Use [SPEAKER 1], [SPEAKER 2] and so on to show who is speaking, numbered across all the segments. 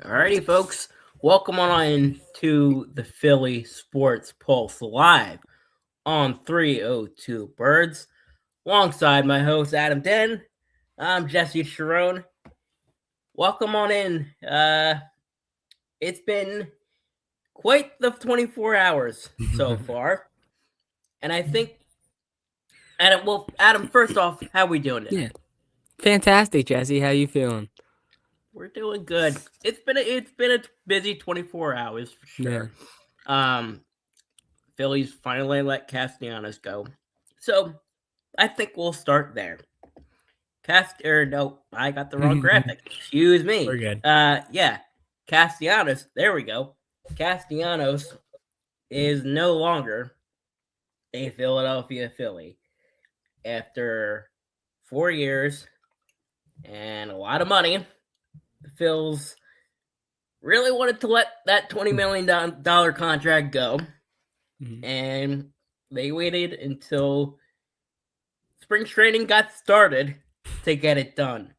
[SPEAKER 1] Alrighty, folks. Welcome on in to the Philly Sports Pulse live on 302 Birds. Alongside my host, Adam Den. I'm Jesse Sharon. Welcome on in. It's been quite the 24 hours so far. And I think, Adam, first off, how we doing today?
[SPEAKER 2] Yeah. Fantastic, Jesse. How you feeling?
[SPEAKER 1] We're doing good. It's been a busy 24 hours for sure. Phillies finally let Castellanos go. So I think we'll start there. No, I got the wrong graphic. Excuse me.
[SPEAKER 2] We're good.
[SPEAKER 1] Yeah. Castellanos, there we go. Castellanos is no longer a Philadelphia Philly after 4 years and a lot of money. The Phils really wanted to let that $20 million contract go. And they waited until spring training got started to get it done.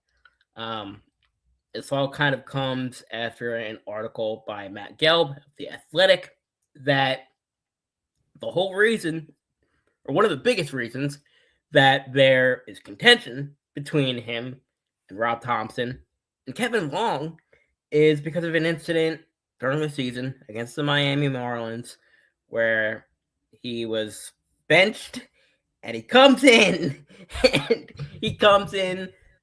[SPEAKER 1] This all kind of comes after an article by Matt Gelb of The Athletic that the whole reason, or one of the biggest reasons, that there is contention between him and Rob Thompson and Kevin Long is because of an incident during the season against the Miami Marlins where he was benched and he comes in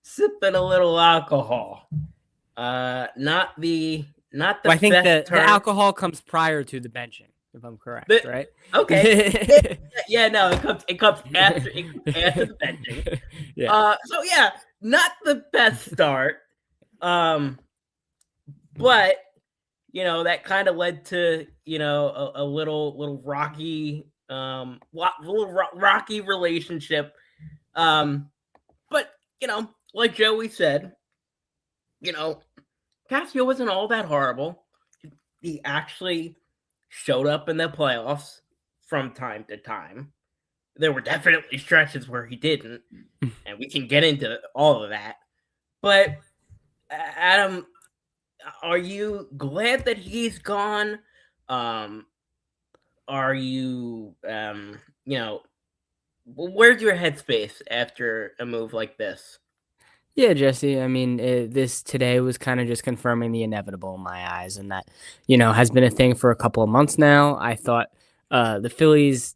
[SPEAKER 1] sipping a little alcohol. Not the
[SPEAKER 2] Well, I think
[SPEAKER 1] best
[SPEAKER 2] the alcohol comes prior to the benching, if I'm correct, right?
[SPEAKER 1] Okay. Yeah, no, it comes after the benching.
[SPEAKER 2] Yeah.
[SPEAKER 1] So yeah, not the best start. But that kind of led to a little rocky rocky relationship. But like Joey said, Casio wasn't all that horrible. He actually showed up in the playoffs from time to time. There were definitely stretches where he didn't, and we can get into all of that. But Adam, are you glad that he's gone? Are you, where's your headspace after a move like this?
[SPEAKER 2] Yeah, Jesse. I mean, this today was kind of just confirming the inevitable in my eyes, and that, has been a thing for a couple of months now. I thought the Phillies'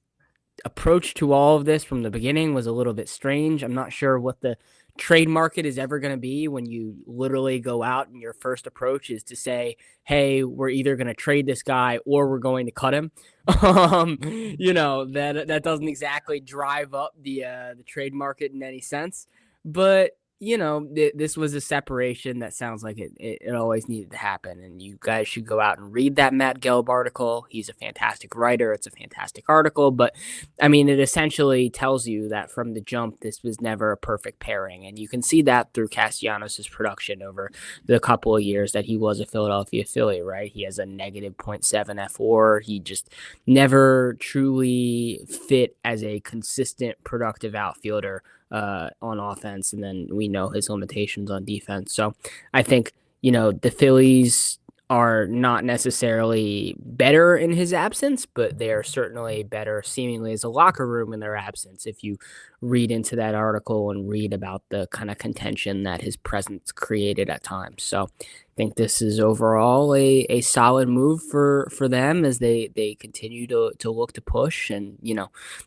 [SPEAKER 2] approach to all of this from the beginning was a little bit strange. I'm not sure what the trade market is ever going to be when you literally go out and your first approach is to say, hey, we're either going to trade this guy or we're going to cut him. That doesn't exactly drive up the trade market in any sense. But this was a separation that sounds like it always needed to happen. And you guys should go out and read that Matt Gelb article. He's a fantastic writer. It's a fantastic article. But, I mean, it essentially tells you that from the jump, this was never a perfect pairing. And you can see that through Castellanos' production over the couple of years that he was a Philadelphia Philly, right? He has a negative 0.7 F4. He just never truly fit as a consistent, productive outfielder on offense, and then we know his limitations on defense. So I think, the Phillies are not necessarily better in his absence, but they are certainly better seemingly as a locker room in their absence if you read into that article and read about the kind of contention that his presence created at times. So I think this is overall a solid move for them as they continue to look to push and,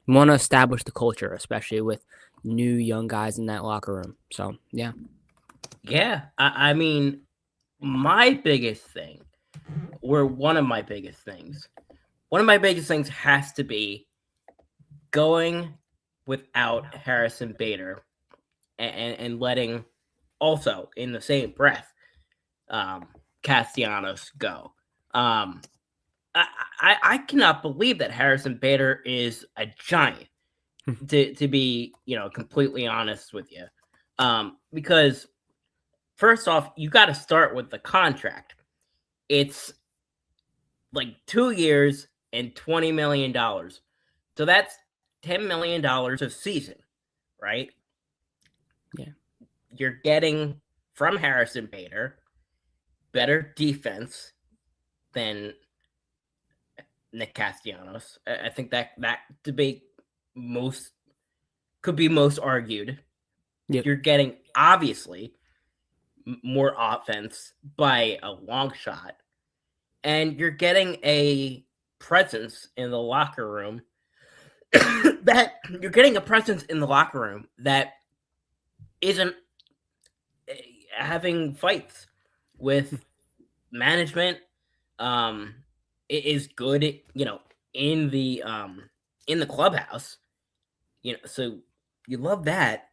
[SPEAKER 2] want to establish the culture, especially with new young guys in that locker room. So, yeah.
[SPEAKER 1] Yeah, I mean, my biggest thing, or one of my biggest things has to be going without Harrison Bader and letting also in the same breath Castellanos go. I cannot believe that Harrison Bader is a giant. to be completely honest with you, because first off, you got to start with the contract. It's like 2 years and $20 million, so that's $10 million a season, right?
[SPEAKER 2] Yeah.
[SPEAKER 1] You're getting from Harrison Bader better defense than Nick Castellanos. I think that debate could be most argued.
[SPEAKER 2] Yep.
[SPEAKER 1] You're getting obviously more offense by a long shot, and you're getting a presence in the locker room that isn't having fights with management. It is good, in the clubhouse. So you love that.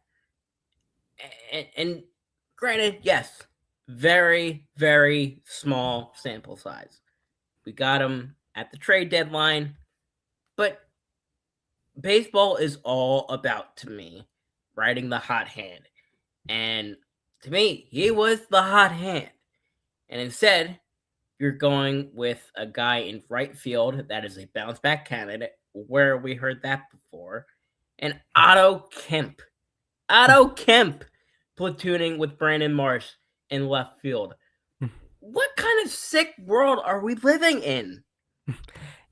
[SPEAKER 1] And granted, yes, very, very small sample size. We got him at the trade deadline, but baseball is all about, to me, riding the hot hand. And to me, he was the hot hand. And instead, you're going with a guy in right field that is a bounce back candidate. Where we heard that before. And Otto Kemp platooning with Brandon Marsh in left field. What kind of sick world are we living in?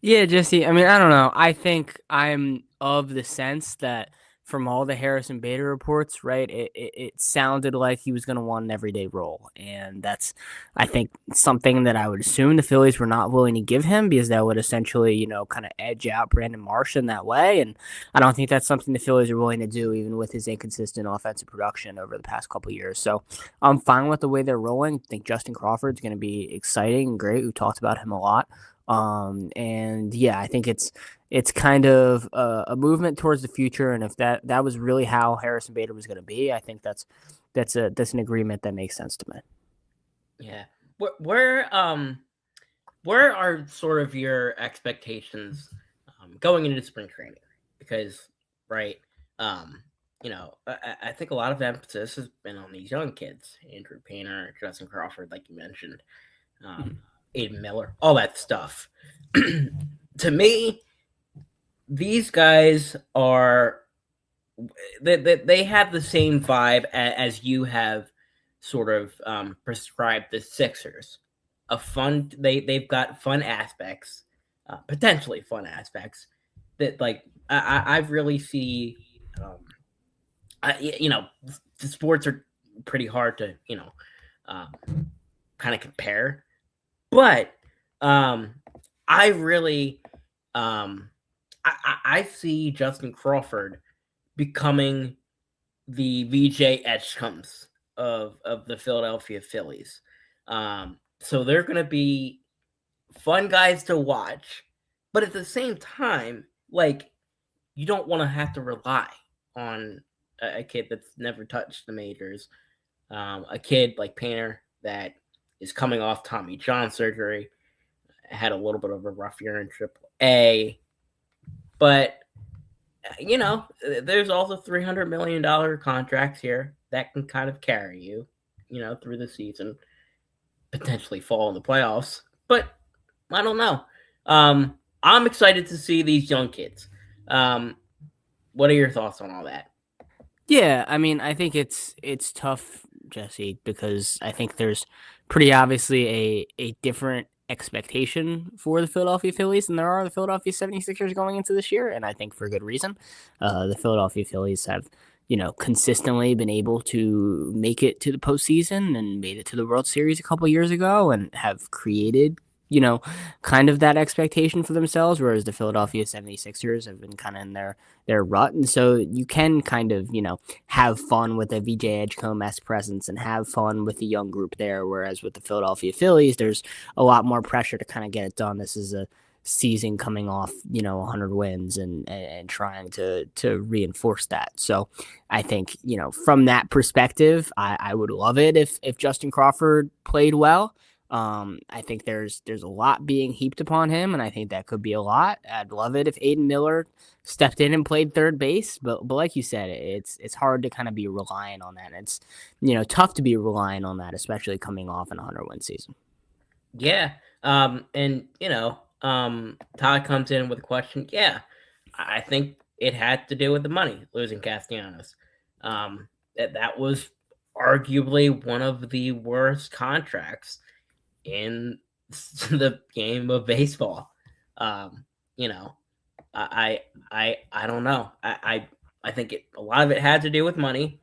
[SPEAKER 2] Yeah, Jesse. I mean, I don't know. I think I'm of the sense that from all the Harrison Bader reports, right, it sounded like he was going to want an everyday role. And that's, I think, something that I would assume the Phillies were not willing to give him because that would essentially, kind of edge out Brandon Marsh in that way. And I don't think that's something the Phillies are willing to do, even with his inconsistent offensive production over the past couple of years. So I'm fine with the way they're rolling. I think Justin Crawford's going to be exciting and great. We've talked about him a lot. And yeah, I think it's kind of a movement towards the future. And if that was really how Harrison Bader was going to be, I think that's an agreement that makes sense to me.
[SPEAKER 1] Yeah. Where are sort of your expectations going into spring training? Because, right, I think a lot of emphasis has been on these young kids, Andrew Painter, Justin Crawford, like you mentioned, Aiden Miller, all that stuff. To me, these guys are they have the same vibe as you have sort of prescribed the Sixers. They've got fun aspects, potentially fun aspects that like I really see. The sports are pretty hard to kind of compare, but I really I see Justin Crawford becoming the VJ Edgecombe of the Philadelphia Phillies. So they're going to be fun guys to watch, but at the same time, like, you don't want to have to rely on a kid that's never touched the majors, a kid like Painter that is coming off Tommy John surgery, had a little bit of a rough year in AAA, but there's also $300 million contracts here that can kind of carry you, through the season, potentially fall in the playoffs. But I don't know. I'm excited to see these young kids. What are your thoughts on all that?
[SPEAKER 2] Yeah, I mean, I think it's tough, Jesse, because I think there's pretty obviously a different expectation for the Philadelphia Phillies than there are the Philadelphia 76ers going into this year, and I think for good reason. The Philadelphia Phillies have, consistently been able to make it to the postseason and made it to the World Series a couple years ago and have created kind of that expectation for themselves, whereas the Philadelphia 76ers have been kind of in their rut. And so you can kind of, have fun with a VJ Edgecombe-esque presence and have fun with the young group there, whereas with the Philadelphia Phillies, there's a lot more pressure to kind of get it done. This is a season coming off, 100 wins and trying to reinforce that. So I think, from that perspective, I would love it if Justin Crawford played well. I think there's a lot being heaped upon him, and I think that could be a lot. I'd love it if Aiden Miller stepped in and played third base, but like you said, it's hard to kind of be relying on that. It's tough to be relying on that, especially coming off an 100-win season.
[SPEAKER 1] Yeah, and Todd comes in with a question. Yeah, I think it had to do with the money, losing Castellanos. That was arguably one of the worst contracts in the game of baseball. You know, I don't know. I think a lot of it had to do with money,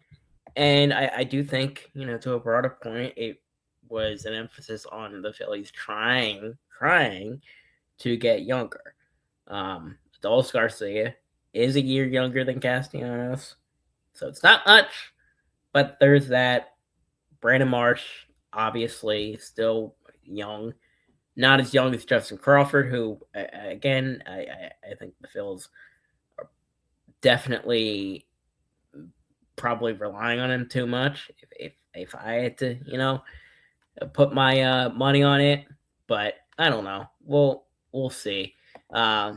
[SPEAKER 1] and I do think, to a broader point, it was an emphasis on the Phillies trying to get younger. Adolis Garcia is a year younger than Castellanos, so it's not much, but there's that. Brandon Marsh, obviously, still young. Not as young as Justin Crawford, who, again, I think the Phils are definitely probably relying on him too much. If I had to, put my money on it, but I don't know. We'll see. Jess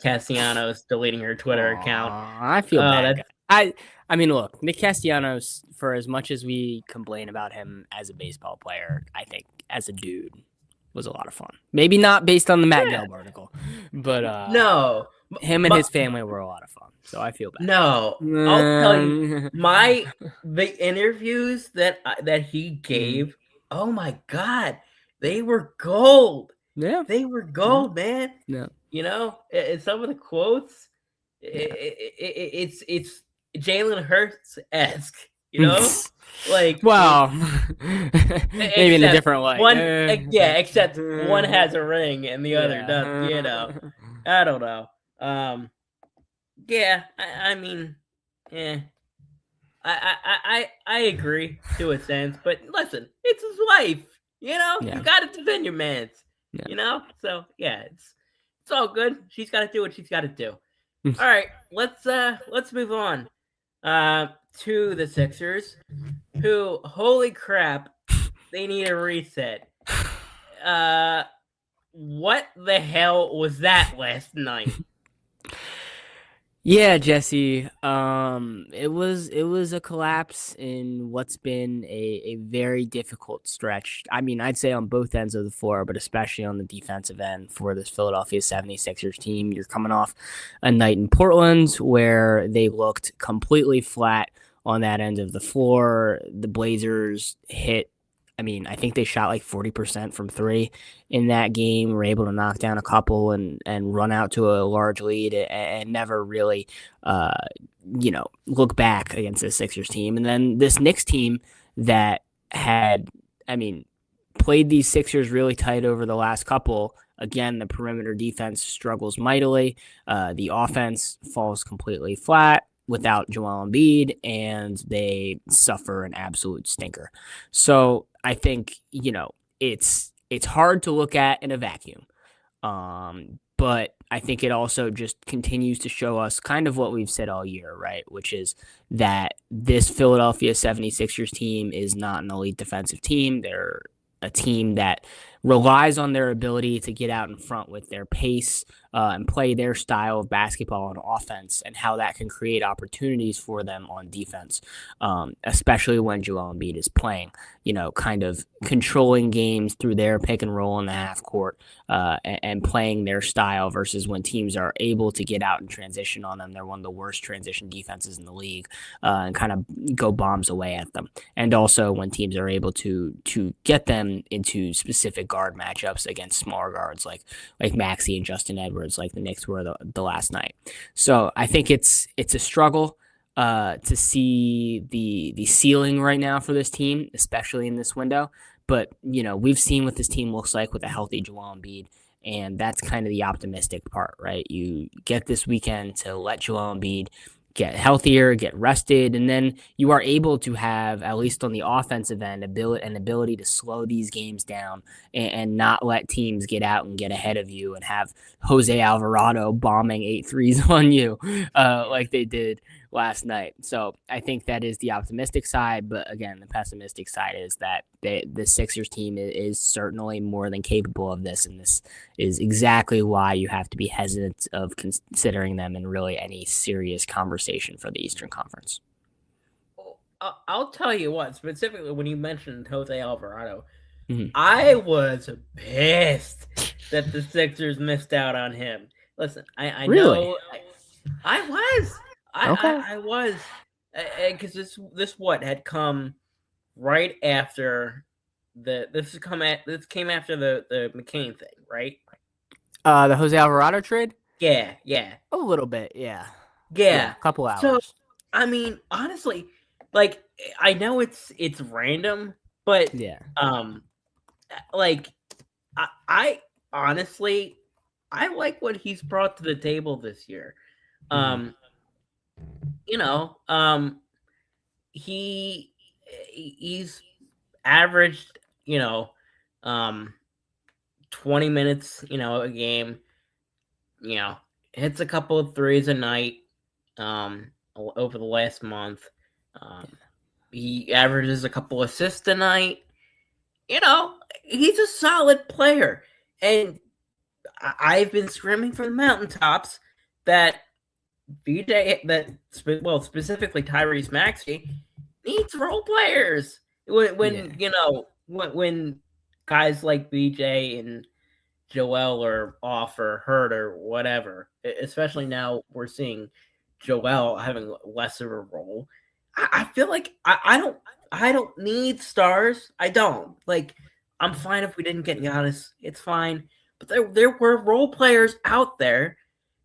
[SPEAKER 1] Castellanos deleting her Twitter account.
[SPEAKER 2] I feel bad. I mean, look, Nick Castellanos, for as much as we complain about him as a baseball player, I think as a dude was a lot of fun. Maybe not based on the Matt Gelb article, but
[SPEAKER 1] no,
[SPEAKER 2] him and his family were a lot of fun. So I feel bad.
[SPEAKER 1] No, I'll tell you, the interviews that he gave. Oh my God, they were gold.
[SPEAKER 2] Yeah,
[SPEAKER 1] they were gold, man.
[SPEAKER 2] Yeah.
[SPEAKER 1] And some of the quotes, it's Jalen Hurts-esque, like,
[SPEAKER 2] well, maybe in a different light.
[SPEAKER 1] One, except one has a ring and the other doesn't. I don't know. Yeah, I mean, yeah, I agree to a sense, but listen, it's his wife. You got to defend your mans. So yeah, it's all good. She's got to do what she's got to do. All right, let's move on to the Sixers, who, holy crap, they need a reset. What the hell was that last night?
[SPEAKER 2] Yeah, Jesse. It was a collapse in what's been a very difficult stretch. I mean, I'd say on both ends of the floor, but especially on the defensive end for this Philadelphia 76ers team. You're coming off a night in Portland where they looked completely flat on that end of the floor. The Blazers hit, I think they shot like 40% from three in that game. Were able to knock down a couple and run out to a large lead and never really, look back against the Sixers team. And then this Knicks team that had, played these Sixers really tight over the last couple. Again, the perimeter defense struggles mightily. The offense falls completely flat without Joel Embiid, and they suffer an absolute stinker. So I think, it's hard to look at in a vacuum. But I think it also just continues to show us kind of what we've said all year, right? Which is that this Philadelphia 76ers team is not an elite defensive team. They're a team that relies on their ability to get out in front with their pace and play their style of basketball on offense, and how that can create opportunities for them on defense, especially when Joel Embiid is playing, kind of controlling games through their pick and roll in the half court and playing their style, versus when teams are able to get out and transition on them. They're one of the worst transition defenses in the league and kind of go bombs away at them. And also when teams are able to get them into specific guard matchups against smaller guards like Maxey and Justin Edwards, like the Knicks were the last night. So I think it's a struggle to see the ceiling right now for this team, especially in this window. But, we've seen what this team looks like with a healthy Joel Embiid, and that's kind of the optimistic part, right? You get this weekend to let Joel Embiid get healthier, get rested, and then you are able to have, at least on the offensive end, ability to slow these games down and not let teams get out and get ahead of you and have Jose Alvarado bombing 8 threes on you like they did last night. So I think that is the optimistic side, but again, the pessimistic side is that the Sixers team is certainly more than capable of this, and this is exactly why you have to be hesitant of considering them in really any serious conversation for the Eastern Conference.
[SPEAKER 1] I'll tell you what, specifically when you mentioned Jose Alvarado, I was pissed that the Sixers missed out on him. Listen, I
[SPEAKER 2] really?
[SPEAKER 1] know I was. I was, because this had come right after this came after the McCain thing, right?
[SPEAKER 2] The Jose Alvarado trade?
[SPEAKER 1] Yeah, yeah,
[SPEAKER 2] A little bit, yeah. Yeah,
[SPEAKER 1] yeah.
[SPEAKER 2] a couple
[SPEAKER 1] So
[SPEAKER 2] hours.
[SPEAKER 1] I mean, honestly, like I know it's random, but
[SPEAKER 2] Yeah.
[SPEAKER 1] um, like I honestly I like what he's brought to the table this year.
[SPEAKER 2] Mm-hmm.
[SPEAKER 1] Um, you know, um, he he's averaged, um 20 minutes, a game, you know, hits a couple of threes a night, over the last month. Um, he averages a couple assists a night. He's a solid player. And I've been screaming from the mountaintops that specifically Tyrese Maxey needs role players.
[SPEAKER 2] Yeah.
[SPEAKER 1] When guys like BJ and Joel are off or hurt or whatever, especially now we're seeing Joel having less of a role. I feel like I don't need stars. I don't. Like, I'm fine if we didn't get Giannis. It's fine. But there were role players out there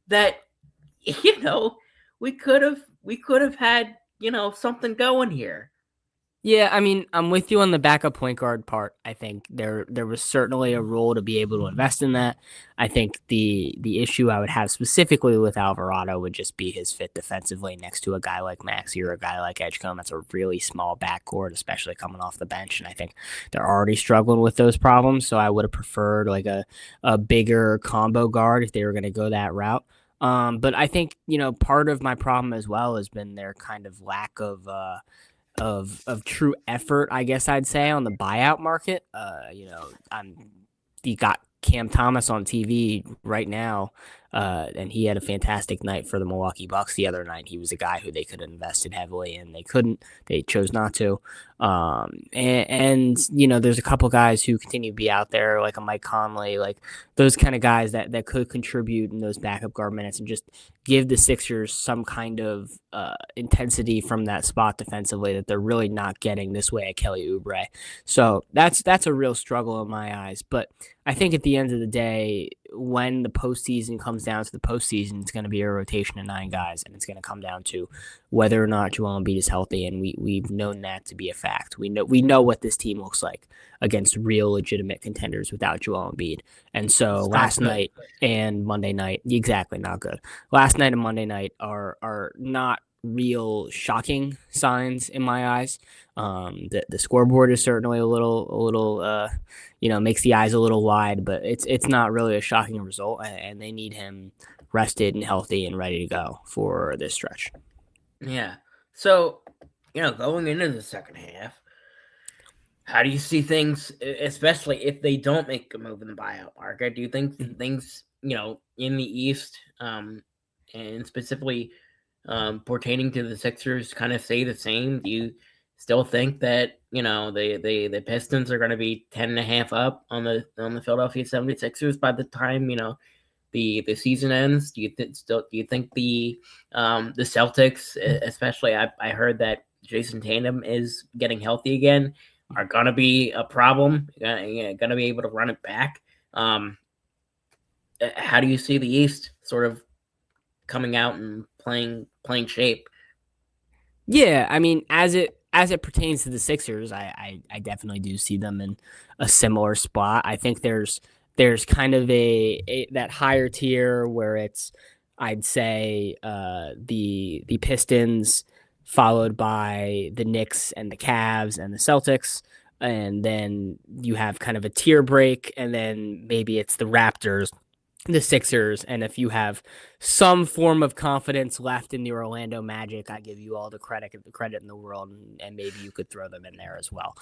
[SPEAKER 1] that you know we could have had something going here.
[SPEAKER 2] Yeah, I mean, I'm with you on the backup point guard part. I think there was certainly a role to be able to invest in that. I think the issue I would have specifically with Alvarado would just be his fit defensively next to a guy like Maxey or a guy like Edgecombe. That's a really small backcourt, especially coming off the bench. And I think they're already struggling with those problems. So I would have preferred like a bigger combo guard if they were going to go that route. But I think, part of my problem as well has been their kind of lack of true effort, I guess I'd say, on the buyout market. You got Cam Thomas on TV right now, and he had a fantastic night for the Milwaukee Bucks the other night. He was a guy who they could have invested heavily in. They couldn't. They chose not to. There's a couple guys who continue to be out there, like a Mike Conley, like those kind of guys that could contribute in those backup guard minutes and just give the Sixers some kind of intensity from that spot defensively that they're really not getting this way at Kelly Oubre. So that's a real struggle in my eyes. But I think at the end of the day, when the postseason comes down to the postseason, it's going to be a rotation of 9 guys, and it's going to come down to whether or not Joel Embiid is healthy, and we've known that to be a fact. We know what this team looks like against real legitimate contenders without Joel Embiid. And so last night and Monday night, exactly, not good. Last night and Monday night are not real shocking signs in my eyes. The scoreboard is certainly a little makes the eyes a little wide, but it's not really a shocking result, and they need him rested and healthy and ready to go for this stretch.
[SPEAKER 1] Yeah. So, going into the second half, how do you see things, especially if they don't make a move in the buyout market? Do you think things, in the East, and specifically pertaining to the Sixers, kind of stay the same? Do you still think that the Pistons are going to be 10.5 up on the Philadelphia 76ers by the time the season ends? Do you think the Celtics, especially I heard that Jason Tatum is getting healthy again, are going to be a problem? Going to be able to run it back? How do you see the East sort of coming out and playing shape?
[SPEAKER 2] Yeah, I mean, as it pertains to the Sixers, I definitely do see them in a similar spot. I think there's kind of a that higher tier where it's, I'd say, the Pistons, followed by the Knicks and the Cavs and the Celtics, and then you have kind of a tier break, and then maybe it's the Raptors, the Sixers, and if you have some form of confidence left in the Orlando Magic, I give you all the credit in the world, and maybe you could throw them in there as well.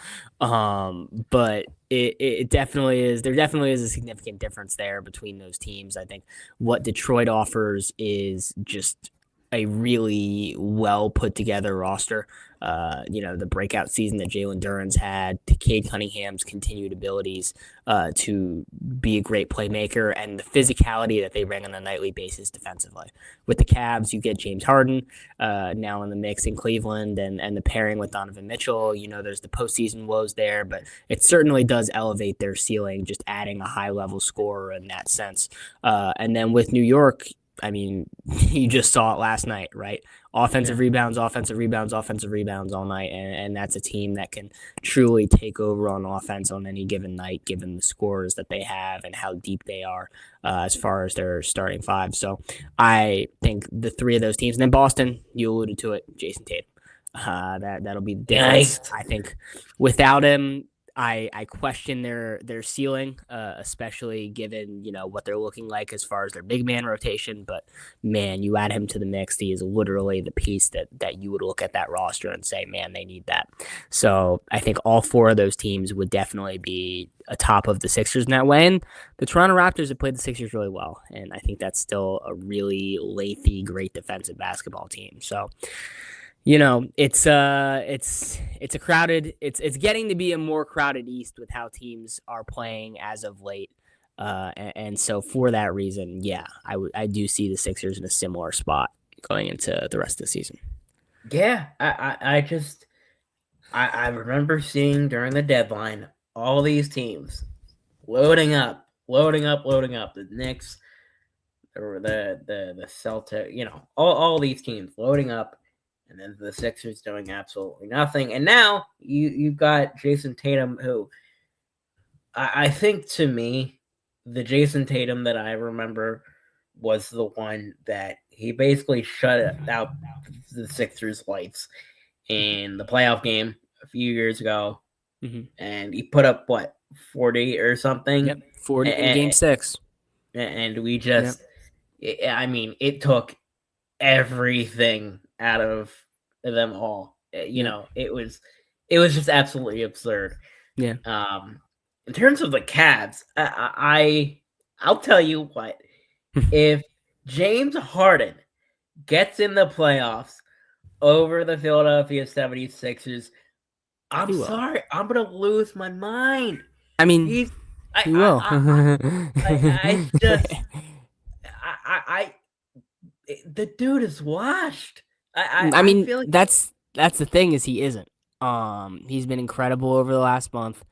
[SPEAKER 2] But it definitely is. There definitely is a significant difference there between those teams. I think what Detroit offers is just a really well put together roster. The breakout season that Jalen Duren's had, Cade Cunningham's continued abilities to be a great playmaker, and the physicality that they bring on a nightly basis defensively. With the Cavs, you get James Harden now in the mix in Cleveland, and the pairing with Donovan Mitchell. There's the postseason woes there, but it certainly does elevate their ceiling, just adding a high level scorer in that sense. And then with New York, I mean, you just saw it last night, right? Offensive rebounds, offensive rebounds, offensive rebounds all night. And that's a team that can truly take over on offense on any given night, given the scores that they have and how deep they are as far as their starting five. So I think the three of those teams, and then Boston, you alluded to it, Jason Tatum. That'll be the difference. Nice. I think without him, I question their ceiling, especially given what they're looking like as far as their big man rotation. But man, you add him to the mix, he is literally the piece that you would look at that roster and say, man, they need that. So I think all four of those teams would definitely be atop of the Sixers in that way. And the Toronto Raptors have played the Sixers really well, and I think that's still a really lengthy, great defensive basketball team. So. It's a crowded. It's getting to be a more crowded East with how teams are playing as of late, and so for that reason, yeah, I do see the Sixers in a similar spot going into the rest of the season.
[SPEAKER 1] Yeah, I remember seeing during the deadline all these teams loading up. The Knicks, the Celtics, all these teams loading up. And then the Sixers doing absolutely nothing. And now you've got Jason Tatum, who I think, to me, the Jason Tatum that I remember was the one that he basically shut out the Sixers' lights in the playoff game a few years ago.
[SPEAKER 2] Mm-hmm.
[SPEAKER 1] And he put up, 40 or something?
[SPEAKER 2] Yep, 40 in Game 6.
[SPEAKER 1] And we just, it took everything out of them all. It was just absolutely absurd.
[SPEAKER 2] Yeah.
[SPEAKER 1] In terms of the Cavs, I'll tell you what. If James Harden gets in the playoffs over the Philadelphia 76ers, I'm sorry, I'm gonna lose my mind.
[SPEAKER 2] I mean, he will.
[SPEAKER 1] The dude is washed.
[SPEAKER 2] I mean, feel like that's the thing, is he isn't. He's been incredible over the last month.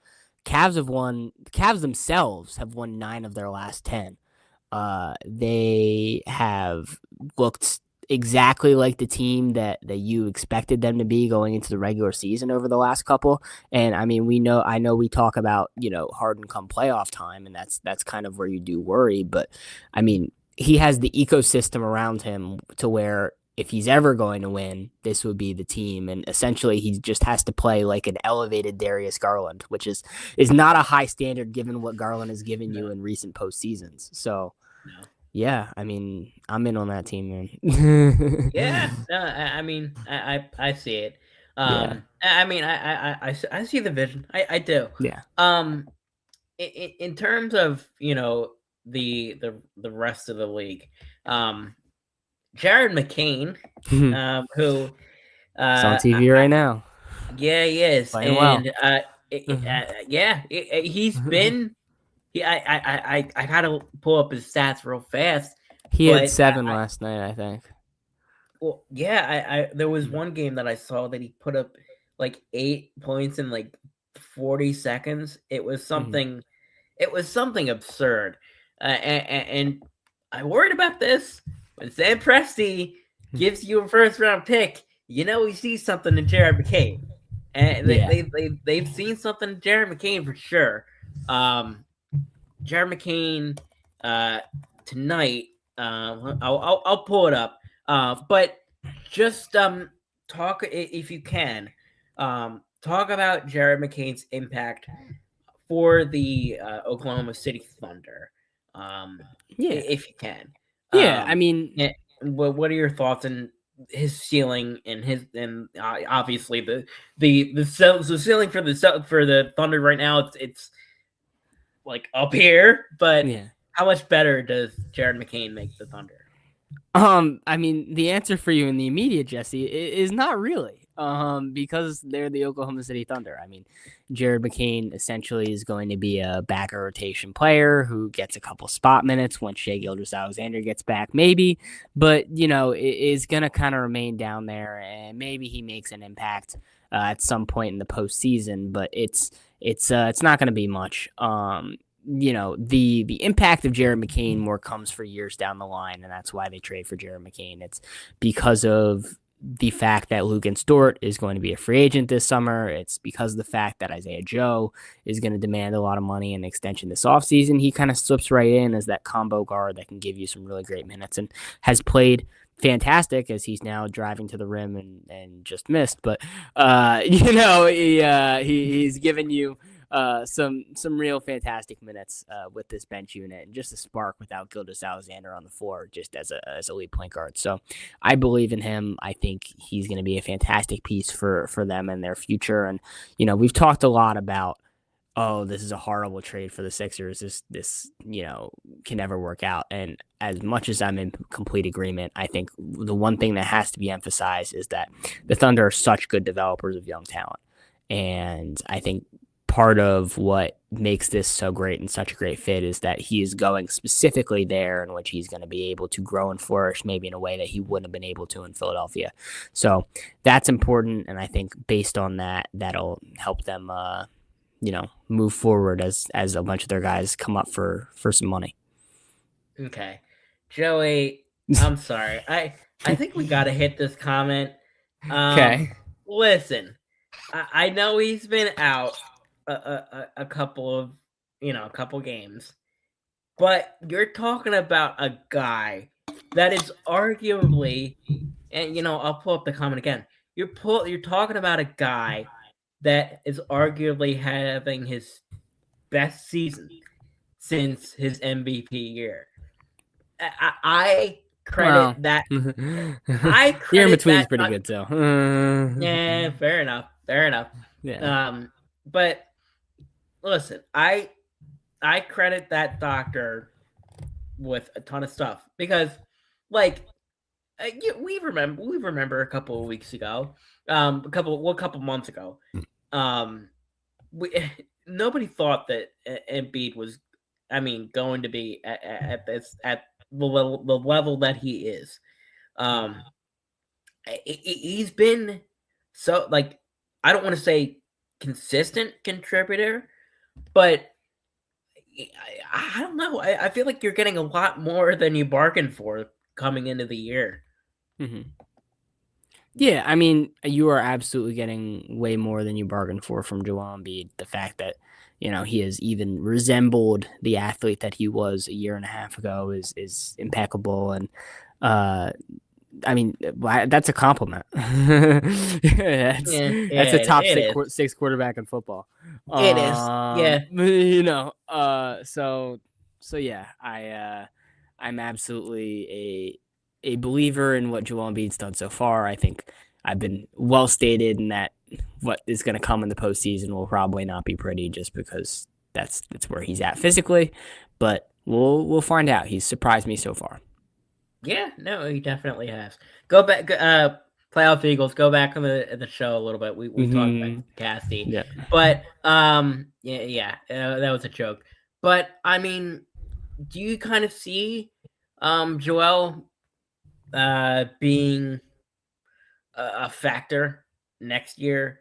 [SPEAKER 2] Cavs themselves have won 9 of their last 10. They have looked exactly like the team that you expected them to be going into the regular season over the last couple. And I mean, I know we talk about, Harden come playoff time, and that's kind of where you do worry. But I mean, he has the ecosystem around him to where if he's ever going to win, this would be the team. And essentially, he just has to play like an elevated Darius Garland, which is not a high standard given what Garland has given you in recent postseasons. So, yeah, I mean, I'm in on that team, man.
[SPEAKER 1] Yeah, I mean, I see it. I mean, I see the vision. I do.
[SPEAKER 2] Yeah.
[SPEAKER 1] In terms of the rest of the league, Jared McCain, who
[SPEAKER 2] is on TV right now.
[SPEAKER 1] Yeah, he is.
[SPEAKER 2] Playing well.
[SPEAKER 1] He's been. I gotta pull up his stats real fast.
[SPEAKER 2] He had 7 last night, I think.
[SPEAKER 1] Well, yeah, there was one game that I saw that he put up like 8 points in like 40 seconds. It was something. It was something absurd, and I worried about this. When Sam Presti gives you a first-round pick, he sees something in Jared McCain, and they've seen something in Jared McCain for sure. Jared McCain tonight. I'll pull it up. But just talk, if you can, talk about Jared McCain's impact for the Oklahoma City Thunder. If you can.
[SPEAKER 2] Yeah, I mean,
[SPEAKER 1] what are your thoughts on his ceiling and obviously the ceiling for the Thunder right now? It's like up here, but how much better does Jared McCain make the Thunder?
[SPEAKER 2] I mean, the answer for you in the immediate, Jesse, is not really. Because they're the Oklahoma City Thunder. I mean, Jared McCain essentially is going to be a back rotation player who gets a couple spot minutes when Shai Gilgeous-Alexander gets back, maybe. But is going to kind of remain down there, and maybe he makes an impact at some point in the postseason. But it's not going to be much. The impact of Jared McCain more comes for years down the line, and that's why they trade for Jared McCain. It's because of the fact that Luguentz Dort is going to be a free agent this summer. It's because of the fact that Isaiah Joe is going to demand a lot of money and extension this offseason. He kind of slips right in as that combo guard that can give you some really great minutes and has played fantastic as he's now driving to the rim and just missed. But, he's given you some real fantastic minutes with this bench unit, and just a spark without Gilgeous-Alexander on the floor, just as a lead point guard. So I believe in him. I think he's going to be a fantastic piece for them and their future. And we've talked a lot about, oh, this is a horrible trade for the Sixers. This can never work out. And as much as I'm in complete agreement, I think the one thing that has to be emphasized is that the Thunder are such good developers of young talent. And I think part of what makes this so great and such a great fit is that he is going specifically there in which he's going to be able to grow and flourish maybe in a way that he wouldn't have been able to in Philadelphia. So that's important. And I think based on that, that'll help them, move forward as a bunch of their guys come up for some money.
[SPEAKER 1] Okay. Joey, I'm sorry. I think we got to hit this comment.
[SPEAKER 2] Okay.
[SPEAKER 1] Listen, I know he's been out a couple games, but you're talking about a guy that is arguably, and I'll pull up the comment again. You're talking about a guy that is arguably having his best season since his MVP year. I credit that. I credit
[SPEAKER 2] Year in between is
[SPEAKER 1] that,
[SPEAKER 2] pretty good too.
[SPEAKER 1] Yeah, fair enough.
[SPEAKER 2] Yeah.
[SPEAKER 1] But listen, I credit that doctor with a ton of stuff because, we remember a couple of weeks ago, a couple months ago, nobody thought that Embiid was, going to be at the level that he is. He's been so, I don't want to say consistent contributor, but I don't know. I feel like you're getting a lot more than you bargained for coming into the year.
[SPEAKER 2] Mm-hmm. Yeah, you are absolutely getting way more than you bargained for from Joel Embiid. The fact that he has even resembled the athlete that he was a year and a half ago is impeccable, and that's a compliment. That's a top six quarterback in football.
[SPEAKER 1] It is, yeah.
[SPEAKER 2] So yeah, I'm absolutely a believer in what Joel Embiid's done so far. I think I've been well stated in that what is going to come in the postseason will probably not be pretty, just because that's where he's at physically. But we'll find out. He's surprised me so far.
[SPEAKER 1] Yeah, no, he definitely has. Go back, playoff Eagles. Go back on the show a little bit. We talked about CASTY,
[SPEAKER 2] yeah.
[SPEAKER 1] But that was a joke. But do you kind of see Joel being a factor next year?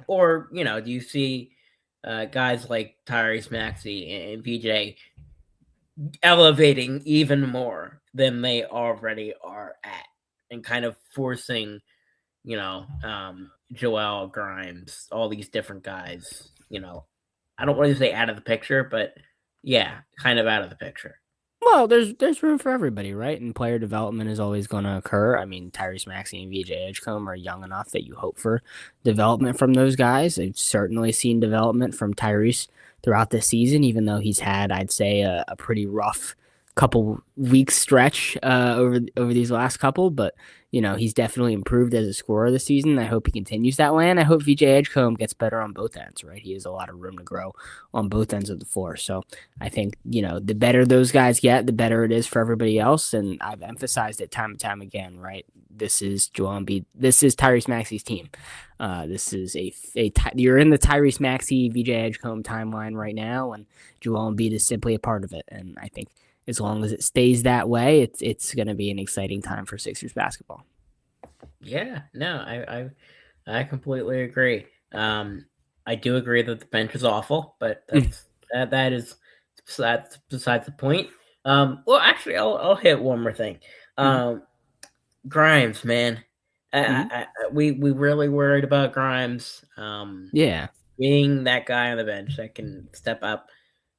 [SPEAKER 1] Or do you see guys like Tyrese Maxey and VJ elevating even more than they already are at, and kind of forcing, Joel, Grimes, all these different guys, I don't want to say out of the picture, but yeah, kind of out of the picture.
[SPEAKER 2] Well, there's room for everybody, right? And player development is always going to occur. Tyrese Maxey and VJ Edgecombe are young enough that you hope for development from those guys. I've certainly seen development from Tyrese throughout this season, even though he's had, I'd say, a pretty rough couple weeks stretch over these last couple, but he's definitely improved as a scorer this season. I hope he continues that way, and I hope VJ Edgecombe gets better on both ends. Right, he has a lot of room to grow on both ends of the floor. So I think the better those guys get, the better it is for everybody else. And I've emphasized it time and time again. Right, this is Joel Embiid. This is Tyrese Maxey's team. This is you're in the Tyrese Maxey, VJ Edgecombe timeline right now, and Joel Embiid is simply a part of it. And I think as long as it stays that way, it's going to be an exciting time for Sixers basketball.
[SPEAKER 1] Yeah, no, I completely agree. I do agree that the bench is awful, but that's besides the point. Well, actually, I'll hit one more thing. Grimes, man, we really worried about Grimes.
[SPEAKER 2] Yeah,
[SPEAKER 1] being that guy on the bench that can step up.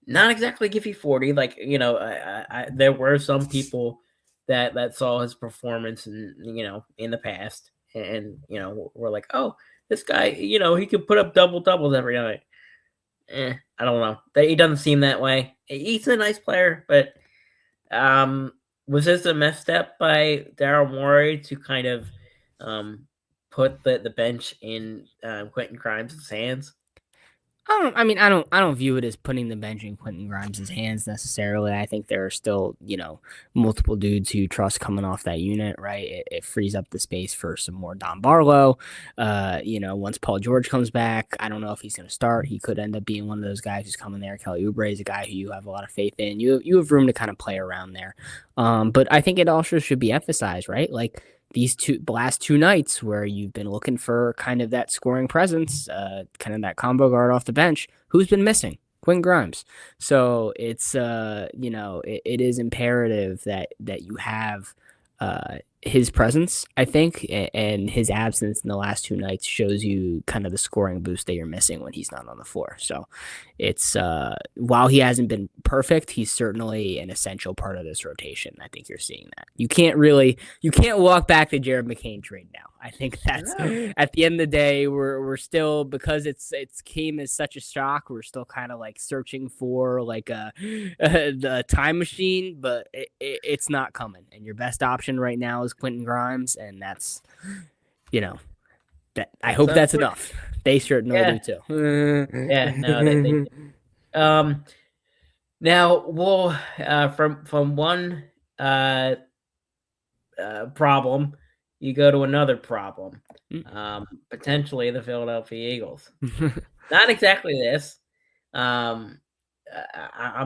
[SPEAKER 1] Not exactly give you 40. Like, there were some people that saw his performance in the past and we're like, oh, this guy, he could put up double doubles every night. I don't know. He doesn't seem that way. He's a nice player, but was this a misstep by Daryl Morey to kind of put the bench in Quentin Grimes' hands?
[SPEAKER 2] I don't view it as putting the bench in Quentin Grimes' hands necessarily. I think there are still, multiple dudes who trust coming off that unit, right? It frees up the space for some more Don Barlow. Once Paul George comes back, I don't know if he's going to start. He could end up being one of those guys who's coming there. Kelly Oubre is a guy who you have a lot of faith in. You have room to kind of play around there. But I think it also should be emphasized, right? Like, these last two nights where you've been looking for kind of that scoring presence, kind of that combo guard off the bench, who's been missing? Quentin Grimes. So it's it is imperative that you have his presence, I think, and his absence in the last two nights shows you kind of the scoring boost that you're missing when he's not on the floor. So it's while he hasn't been perfect, he's certainly an essential part of this rotation. I think you're seeing that. You can't walk back the Jared McCain trade now. I think that's at the end of the day, we're still, because it's came as such a shock. We're still kind of like searching for like the time machine, but it's not coming. And your best option right now is Quentin Grimes, and that's that. I hope that's enough. They certainly do too.
[SPEAKER 1] Yeah, no, they now we'll from one problem, you go to another problem. Potentially the Philadelphia Eagles. Not exactly this. I'm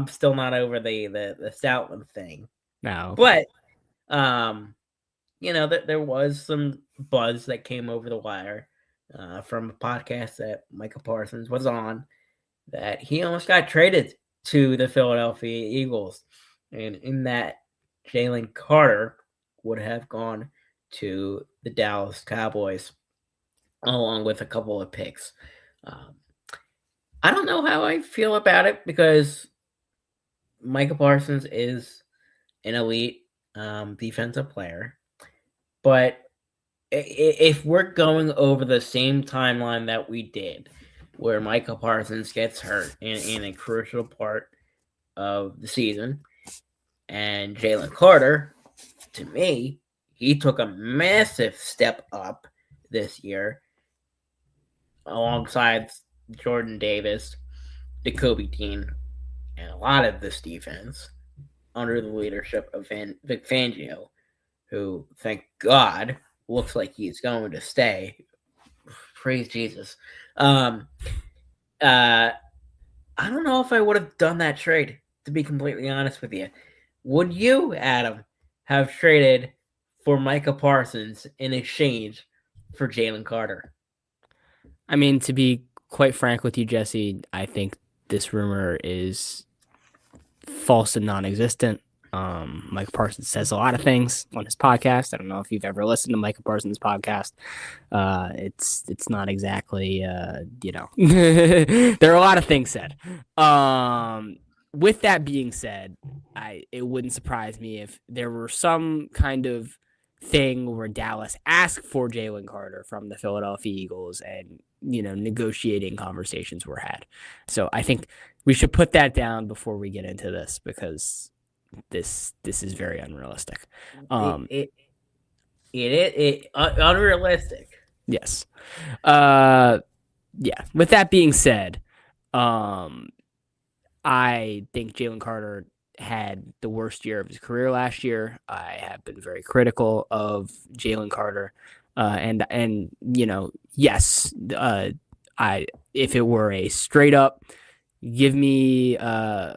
[SPEAKER 1] still not over the Stoutland thing.
[SPEAKER 2] No,
[SPEAKER 1] but there was some buzz that came over the wire from a podcast that Micah Parsons was on, that he almost got traded to the Philadelphia Eagles, and in that Jalen Carter would have gone to the Dallas Cowboys along with a couple of picks. I don't know how I feel about it, because Micah Parsons is an elite defensive player, but if we're going over the same timeline that we did, where Micah Parsons gets hurt in a crucial part of the season, and Jalen Carter, to me, he took a massive step up this year alongside Jordan Davis, Jacoby Dean, and a lot of this defense under the leadership of Vic Fangio, who, thank God, looks like he's going to stay. Praise Jesus. I don't know if I would have done that trade, to be completely honest with you. Would you, Adam, have traded for Micah Parsons in exchange for Jalen Carter?
[SPEAKER 2] I mean, to be quite frank with you, Jesse, I think this rumor is false and non-existent. Micah Parsons says a lot of things on his podcast. I don't know if you've ever listened to Micah Parsons' podcast. It's not exactly there are a lot of things said. With that being said, it wouldn't surprise me if there were some kind of thing where Dallas asked for Jalen Carter from the Philadelphia Eagles, and negotiating conversations were had. So I think we should put that down before we get into this, because this is very unrealistic.
[SPEAKER 1] It unrealistic.
[SPEAKER 2] Yes. Yeah. With that being said, I think Jalen Carter had the worst year of his career last year. I have been very critical of Jalen Carter, and yes, I if it were a straight up give me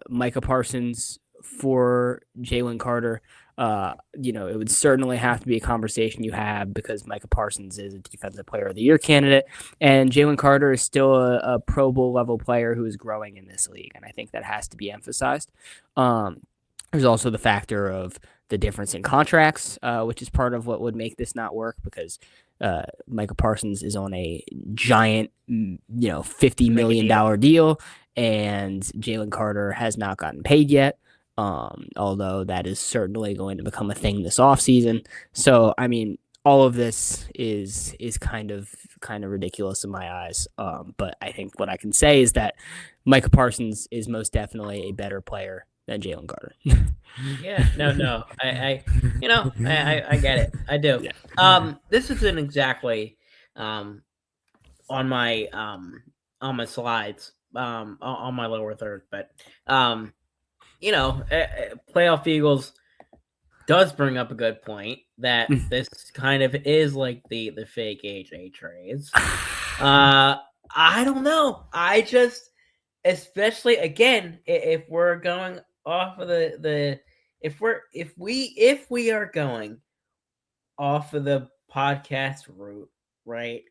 [SPEAKER 2] Micah Parsons for Jalen Carter. It would certainly have to be a conversation you have because Micah Parsons is a Defensive Player of the Year candidate, and Jalen Carter is still a Pro Bowl level player who is growing in this league, and I think that has to be emphasized. There's also the factor of the difference in contracts, which is part of what would make this not work because Micah Parsons is on a giant, $50 million deal, and Jalen Carter has not gotten paid yet. Although that is certainly going to become a thing this offseason. So, I mean, all of this is kind of ridiculous in my eyes. But I think what I can say is that Micah Parsons is most definitely a better player than Jalen Carter.
[SPEAKER 1] Yeah, no, I get it. I do.
[SPEAKER 2] Yeah.
[SPEAKER 1] This isn't exactly on my slides on my lower third, but playoff Eagles does bring up a good point that this kind of is like the fake AJ trades. I don't know. I just, especially again, if we're going off of if we are going off of the podcast route, right?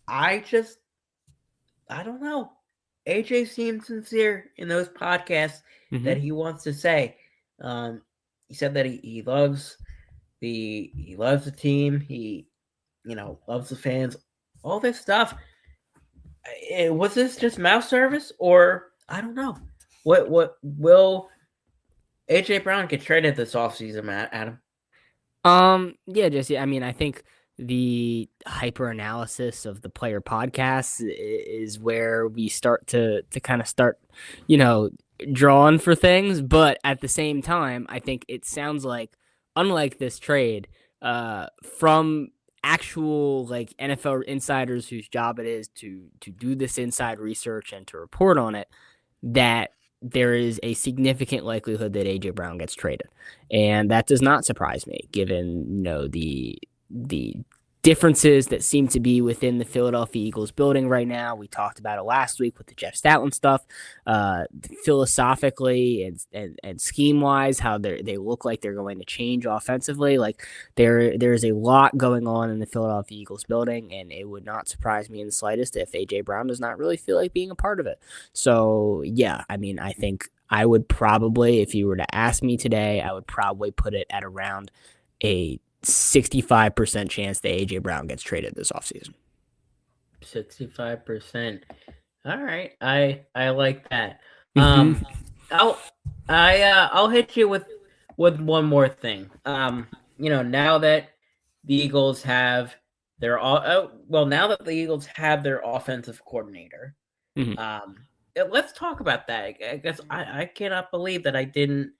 [SPEAKER 1] I don't know. AJ seemed sincere in those podcasts that he wants to say. He said that he loves the team. He loves the fans. All this stuff. Was this just mouth service, or I don't know? What will AJ Brown get traded this offseason, Adam?
[SPEAKER 2] Yeah, Jesse. I mean, I think the hyper analysis of the player podcasts is where we start to kind of start, drawing for things. But at the same time, I think it sounds like, unlike this trade, from actual like NFL insiders whose job it is to do this inside research and to report on it, that there is a significant likelihood that AJ Brown gets traded, and that does not surprise me, given the differences that seem to be within the Philadelphia Eagles building right now. We talked about it last week with the Jeff Stoutland stuff. Philosophically and scheme wise, how they look like they're going to change offensively. Like there's a lot going on in the Philadelphia Eagles building, and it would not surprise me in the slightest if AJ Brown does not really feel like being a part of it. So yeah, I mean, I think I would probably, if you were to ask me today, I would probably put it at around a 65% chance that AJ Brown gets traded this offseason.
[SPEAKER 1] 65%. All right, I like that. I'll hit you with one more thing. Now that the Eagles have their now that the Eagles have their offensive coordinator, let's talk about that. I guess I cannot believe that I didn't,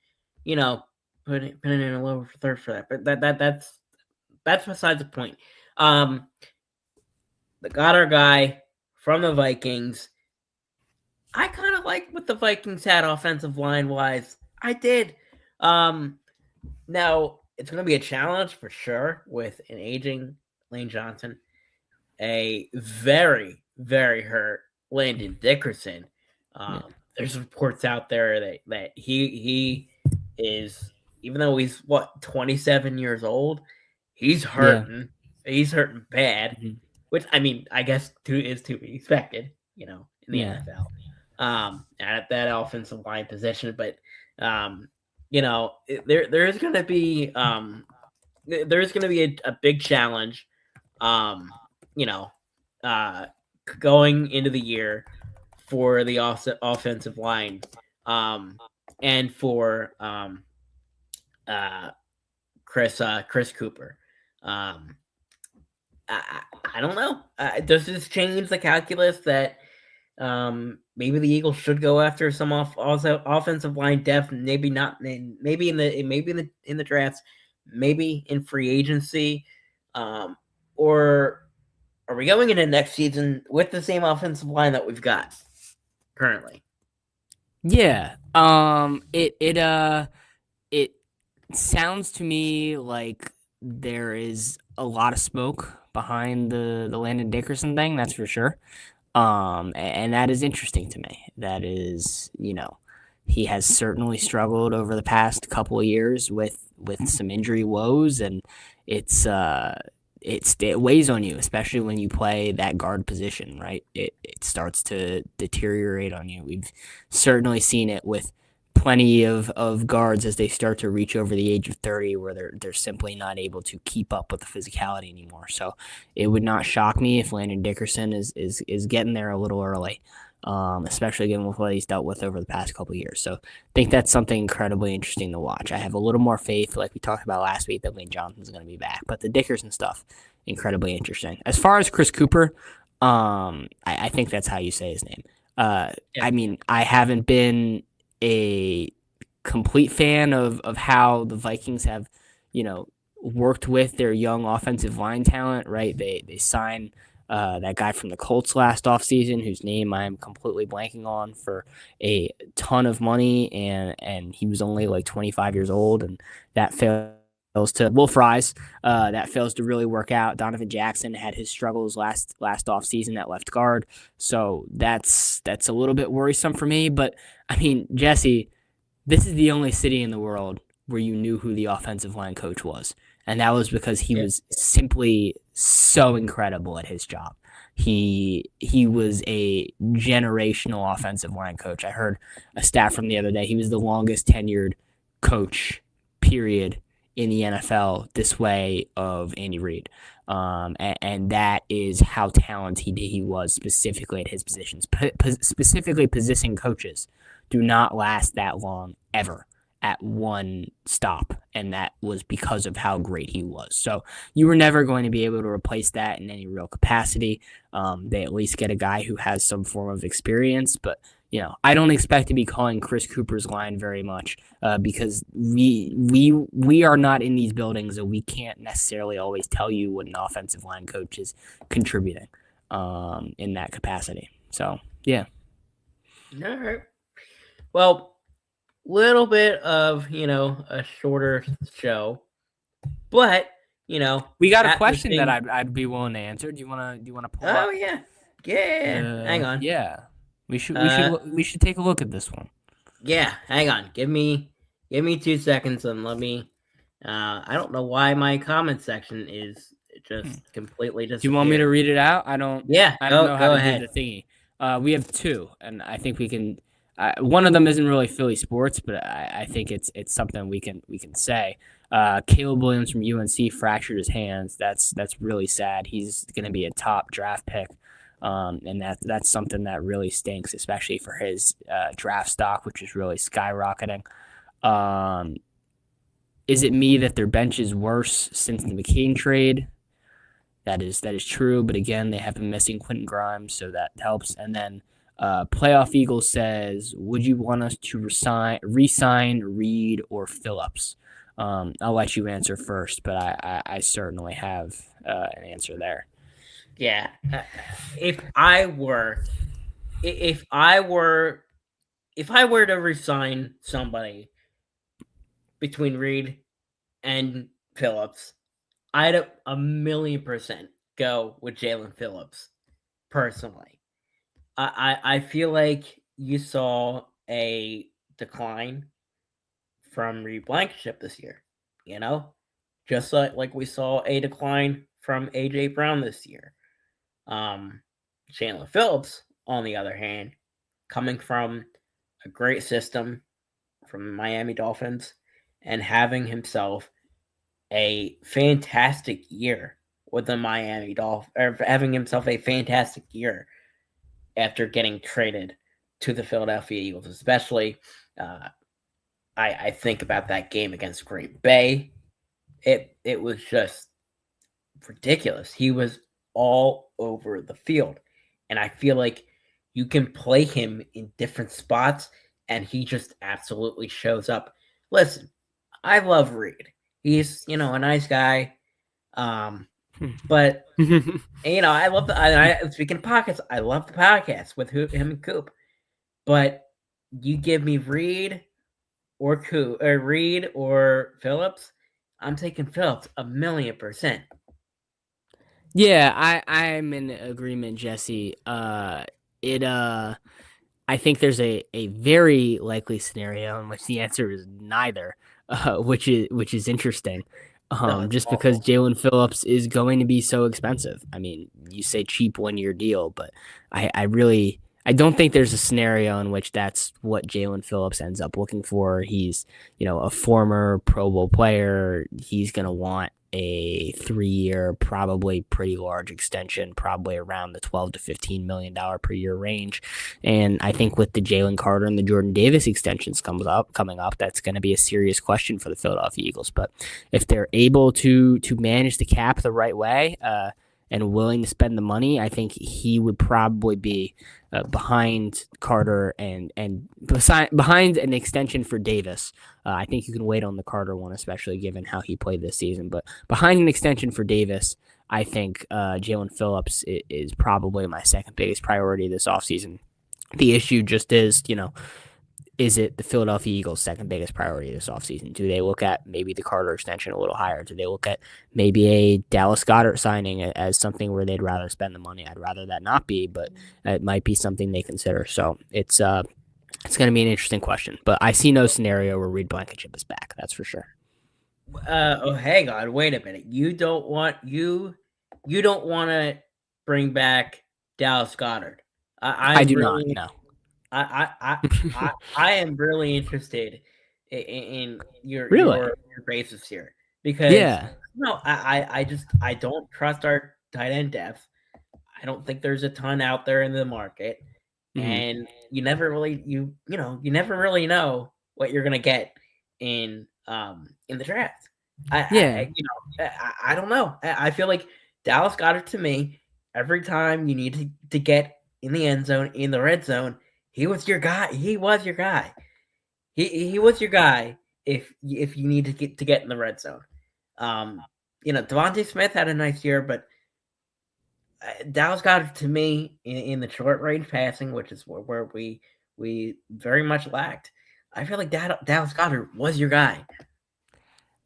[SPEAKER 1] put it in a lower third for that. But that's besides the point. Got our guy from the Vikings. I kind of like what the Vikings had offensive line wise. I did. Now it's going to be a challenge for sure with an aging Lane Johnson, a very very hurt Landon Dickerson. There's reports out there that he is, even though he's 27 years old, he's hurting. Yeah. He's hurting bad, which I mean, I guess is to be expected, in the NFL. At that offensive line position, but there's going to be a big challenge, going into the year for the offensive line, and for Chris Cooper. I don't know. Does this change the calculus that Maybe the Eagles should go after some also offensive line depth. Maybe not. Maybe in the drafts. Maybe in free agency. Or are we going into next season with the same offensive line that we've got currently?
[SPEAKER 2] Yeah. It sounds to me like there is a lot of smoke behind the Landon Dickerson thing, that's for sure. And that is interesting to me. That is, he has certainly struggled over the past couple of years with some injury woes, and it's it weighs on you, especially when you play that guard position, right? It starts to deteriorate on you. We've certainly seen it with plenty of guards as they start to reach over the age of 30, where they're simply not able to keep up with the physicality anymore. So it would not shock me if Landon Dickerson is getting there a little early, especially given with what he's dealt with over the past couple of years. So I think that's something incredibly interesting to watch. I have a little more faith, like we talked about last week, that Lane Johnson's going to be back, but the Dickerson stuff, incredibly interesting. As far as Chris Cooper, I think that's how you say his name.
[SPEAKER 1] Yeah.
[SPEAKER 2] I mean, I haven't been a complete fan of how the Vikings have, worked with their young offensive line talent, right? They sign that guy from the Colts last offseason, whose name I'm completely blanking on, for a ton of money, and he was only like 25 years old, and that fails to Will Fries. That fails to really work out. Donovan Jackson had his struggles last offseason at left guard, so that's a little bit worrisome for me. But I mean, Jesse, this is the only city in the world where you knew who the offensive line coach was, and that was because he was simply so incredible at his job. He was a generational offensive line coach. I heard a stat from the other day. He was the longest tenured coach, period, in the NFL this way of Andy Reid. And that is how talented he was specifically at his positions. Specifically, position coaches do not last that long ever at one stop, and that was because of how great he was. So you were never going to be able to replace that in any real capacity. They at least get a guy who has some form of experience, but I don't expect to be calling Chris Cooper's line very much because we are not in these buildings, and we can't necessarily always tell you what an offensive line coach is contributing in that capacity. So yeah.
[SPEAKER 1] All right. Well, little bit of a shorter show, but
[SPEAKER 2] we got a question that I'd be willing to answer. Do you wanna pull up?
[SPEAKER 1] Oh yeah. Hang on.
[SPEAKER 2] Yeah, we should take a look at this one.
[SPEAKER 1] Yeah, hang on. Give me 2 seconds and let me. I don't know why my comment section is just completely disappeared.
[SPEAKER 2] Do you want me to read it out? I don't.
[SPEAKER 1] Yeah,
[SPEAKER 2] I don't know how to
[SPEAKER 1] ahead.
[SPEAKER 2] do the thingy. We have two, and I think we can. One of them isn't really Philly sports, but I think it's something we can say. Caleb Williams from UNC fractured his hands. That's really sad. He's going to be a top draft pick, and that's something that really stinks, especially for his draft stock, which is really skyrocketing. Is it me that their bench is worse since the McCain trade? That is true, but again, they have been missing Quentin Grimes, so that helps. And then Playoff Eagles says, would you want us to re-sign Reed or Phillips? I'll let you answer first, but I certainly have an answer there.
[SPEAKER 1] Yeah, if I were to resign somebody between Reed and Phillips, I'd 1,000,000% go with Jalen Phillips personally. I feel like you saw a decline from Reed Blankenship this year, just like we saw a decline from A.J. Brown this year. Chandler Phillips, on the other hand, coming from a great system from Miami Dolphins and having himself a fantastic year with the Miami Dolphins, or having himself a fantastic year after getting traded to the Philadelphia Eagles, especially. I think about that game against Green Bay. It was just ridiculous. He was all over the field, and I feel like you can play him in different spots, and he just absolutely shows up. Listen, I love Reed. He's a nice guy. But I love speaking of podcasts, I love the podcast with him and Coop. But you give me Reed or Reed or Phillips, I'm taking Phillips 1,000,000%.
[SPEAKER 2] Yeah, I'm in agreement, Jesse. I think there's a very likely scenario in which the answer is neither, which is interesting.
[SPEAKER 1] No, it's
[SPEAKER 2] Just because
[SPEAKER 1] awful.
[SPEAKER 2] Jalen Phillips is going to be so expensive. I mean, you say cheap 1 year deal, but I don't think there's a scenario in which that's what Jalen Phillips ends up looking for. He's, a former Pro Bowl player. He's going to want a 3 year, probably pretty large extension, probably around the $12 to $15 million per year range. And I think with the Jalen Carter and the Jordan Davis extensions coming up, that's going to be a serious question for the Philadelphia Eagles. But if they're able to manage the cap the right way, and willing to spend the money, I think he would probably be behind Carter and behind an extension for Davis. I think you can wait on the Carter one, especially given how he played this season. But behind an extension for Davis, I think Jalen Phillips is probably my second biggest priority this offseason. The issue just is it the Philadelphia Eagles' second biggest priority this offseason? Do they look at maybe the Carter extension a little higher? Do they look at maybe a Dallas Goedert signing as something where they'd rather spend the money? I'd rather that not be, but it might be something they consider. So it's going to be an interesting question. But I see no scenario where Reed Blankenship is back. That's for sure.
[SPEAKER 1] Hang on, wait a minute. You don't want to bring back Dallas Goedert.
[SPEAKER 2] I do not. No.
[SPEAKER 1] I am really interested in your
[SPEAKER 2] Really?
[SPEAKER 1] your basis here because
[SPEAKER 2] Yeah.
[SPEAKER 1] I don't trust our tight end depth. I don't think there's a ton out there in the market, and you never really never really know what you're gonna get in the draft. I don't know. I feel like Dallas Goedert to me every time you need to get in the end zone, in the red zone. He was your guy. He was your guy. He was your guy if you need to get in the red zone. Devontae Smith had a nice year, but Dallas Goedert to me in the short range passing, which is where we very much lacked. I feel like Dallas Goedert was your guy.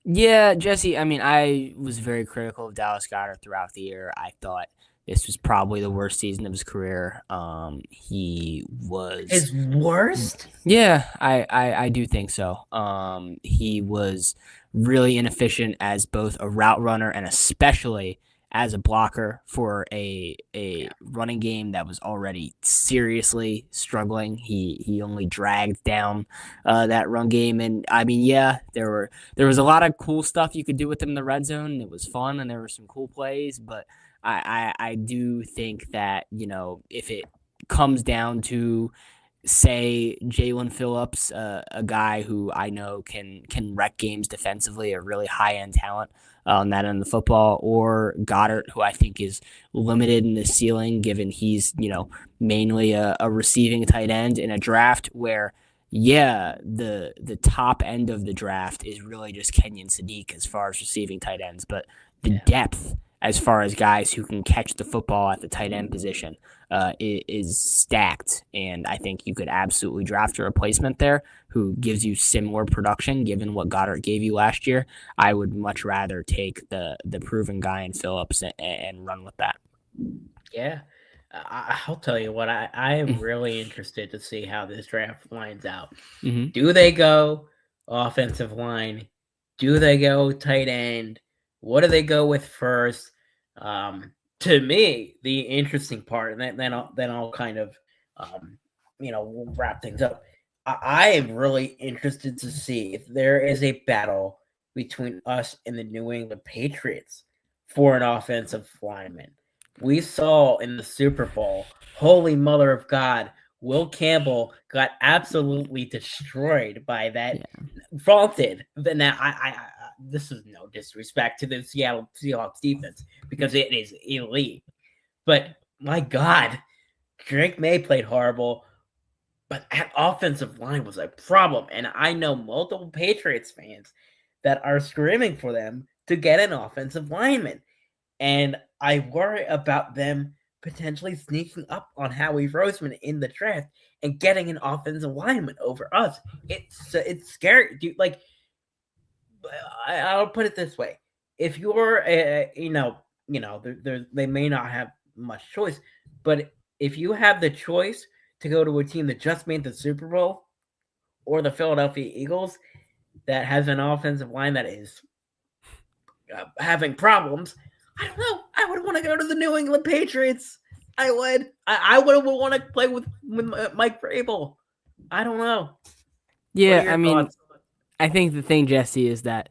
[SPEAKER 2] Yeah, Jesse, I mean, I was very critical of Dallas Goedert throughout the year. I thought this was probably the worst season of his career. He was
[SPEAKER 1] his worst.
[SPEAKER 2] Yeah, I do think so. He was really inefficient as both a route runner and especially as a blocker for a running game that was already seriously struggling. He only dragged down that run game, and I mean, yeah, there was a lot of cool stuff you could do with him in the red zone. And it was fun, and there were some cool plays, but I do think that if it comes down to say Jalen Phillips, a guy who I know can wreck games defensively, a really high-end talent on that end of the football, or Goddard, who I think is limited in the ceiling, given he's, mainly a receiving tight end in a draft where, yeah, the top end of the draft is really just Kenyon Sadiq as far as receiving tight ends, but the depth as far as guys who can catch the football at the tight end position is stacked. And I think you could absolutely draft a replacement there who gives you similar production given what Goddard gave you last year. I would much rather take the proven guy in Phillips and run with that.
[SPEAKER 1] Yeah. I'll tell you what, I am really interested to see how this draft lines out.
[SPEAKER 2] Mm-hmm.
[SPEAKER 1] Do they go offensive line? Do they go tight end? What do they go with first? To me, the interesting part, and then I'll kind of, we'll wrap things up. I am really interested to see if there is a battle between us and the New England Patriots for an offensive lineman. We saw in the Super Bowl, holy mother of God, Will Campbell got absolutely destroyed by that vaunted. Now, I this is no disrespect to the Seattle Seahawks defense because it is elite, but my God, Drake May played horrible, but that offensive line was a problem. And I know multiple Patriots fans that are screaming for them to get an offensive lineman. And I worry about them potentially sneaking up on Howie Roseman in the draft and getting an offensive lineman over us. It's scary, dude. Like, I'll put it this way: if you're, they may not have much choice, but if you have the choice to go to a team that just made the Super Bowl or the Philadelphia Eagles that has an offensive line that is having problems, I don't know. I would want to go to the New England Patriots. I would. I would want to play with Mike Vrabel. I don't know. What are
[SPEAKER 2] Yeah,
[SPEAKER 1] your
[SPEAKER 2] I mean,
[SPEAKER 1] thoughts?
[SPEAKER 2] I think the thing, Jesse, is that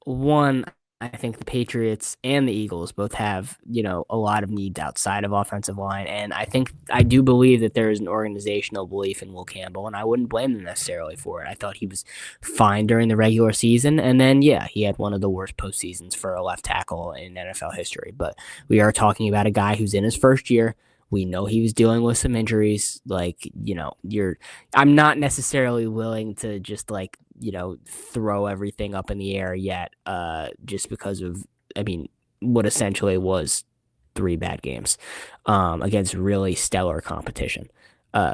[SPEAKER 2] one, I think the Patriots and the Eagles both have, a lot of needs outside of offensive line. And I do believe that there is an organizational belief in Will Campbell, and I wouldn't blame them necessarily for it. I thought he was fine during the regular season. And then, yeah, he had one of the worst postseasons for a left tackle in NFL history. But we are talking about a guy who's in his first year. We know he was dealing with some injuries. I'm not necessarily willing to just throw everything up in the air yet, just because of, I mean, what essentially was 3 bad games against really stellar competition.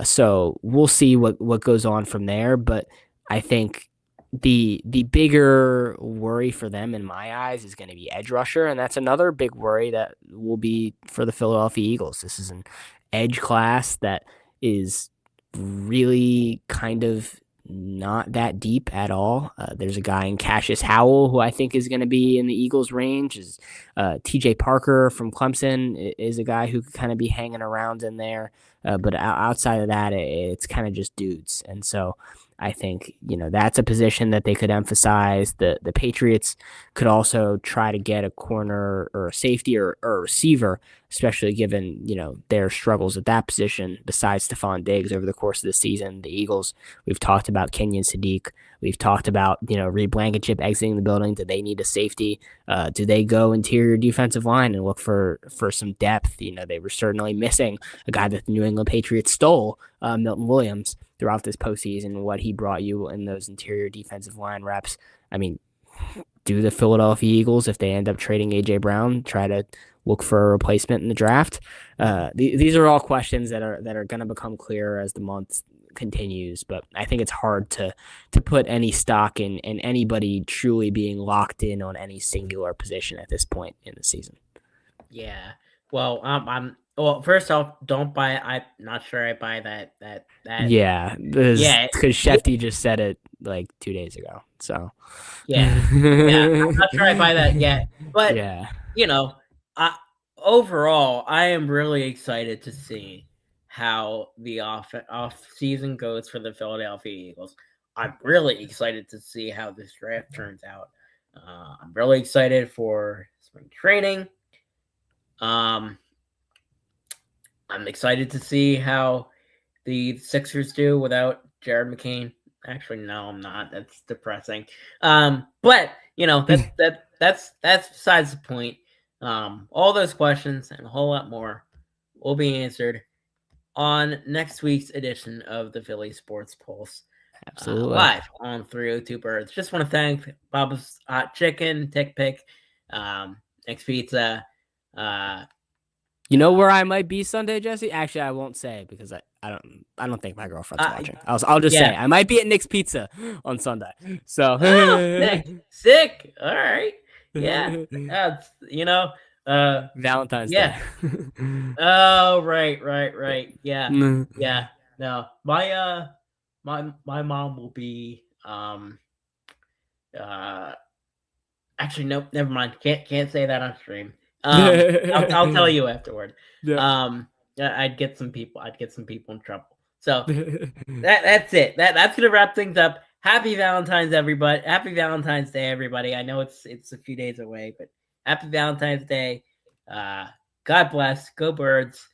[SPEAKER 2] So we'll see what goes on from there. But I think the bigger worry for them in my eyes is going to be edge rusher, and that's another big worry that will be for the Philadelphia Eagles. This is an edge class that is really kind of not that deep at all. There's a guy in Cassius Howell who I think is going to be in the Eagles' range. Is T.J. Parker from Clemson is a guy who could kind of be hanging around in there. But outside of that, it's kind of just dudes. And so I think, that's a position that they could emphasize. The Patriots could also try to get a corner or a safety or a receiver, especially given, their struggles at that position besides Stephon Diggs over the course of the season. The Eagles, we've talked about Kenyon Sadiq. We've talked about, Reed Blankenship exiting the building. Do they need a safety? Do they go interior defensive line and look for some depth? They were certainly missing a guy that the New England Patriots stole, Milton Williams, throughout this postseason, what he brought you in those interior defensive line reps. I mean, do the Philadelphia Eagles, if they end up trading A.J. Brown, try to look for a replacement in the draft? These are all questions that are going to become clearer as the month continues, but I think it's hard to put any stock in anybody truly being locked in on any singular position at this point in the season.
[SPEAKER 1] Yeah. Well, well, first off, don't buy. I'm not sure I buy that.
[SPEAKER 2] Yeah, because Shefty just said it like 2 days ago. So
[SPEAKER 1] yeah, I'm not sure I buy that yet. But
[SPEAKER 2] yeah,
[SPEAKER 1] overall, I am really excited to see how the off season goes for the Philadelphia Eagles. I'm really excited to see how this draft turns out. I'm really excited for spring training. I'm excited to see how the Sixers do without Jared McCain. Actually, no, I'm not. That's depressing. But that's besides the point. All those questions and a whole lot more will be answered on next week's edition of the Philly Sports Pulse.
[SPEAKER 2] absolutely.
[SPEAKER 1] Live on 302 Birds. Just want to thank Bob's Hot Chicken, Tick Pick, Next Pizza.
[SPEAKER 2] You know where I might be Sunday, Jesse? Actually, I won't say because I don't think my girlfriend's watching. I'll just say I might be at Nick's Pizza on Sunday. So
[SPEAKER 1] sick. All right. Yeah.
[SPEAKER 2] Valentine's Day.
[SPEAKER 1] Oh, right. Yeah. Yeah. No. My mom will be actually nope, never mind. Can't say that on stream. I'll tell you afterward.
[SPEAKER 2] Yeah.
[SPEAKER 1] I'd get some people in trouble. So that's it. That's gonna wrap things up. Happy Valentine's, everybody. Happy Valentine's Day, everybody. I know it's a few days away, but happy Valentine's Day. God bless. Go Birds.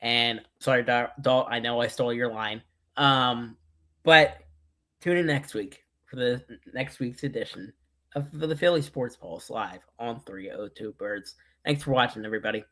[SPEAKER 1] And sorry, Dalt. I know I stole your line. But tune in next week for the next week's edition of the Philly Sports Pulse live on 302 Birds. Thanks for watching, everybody.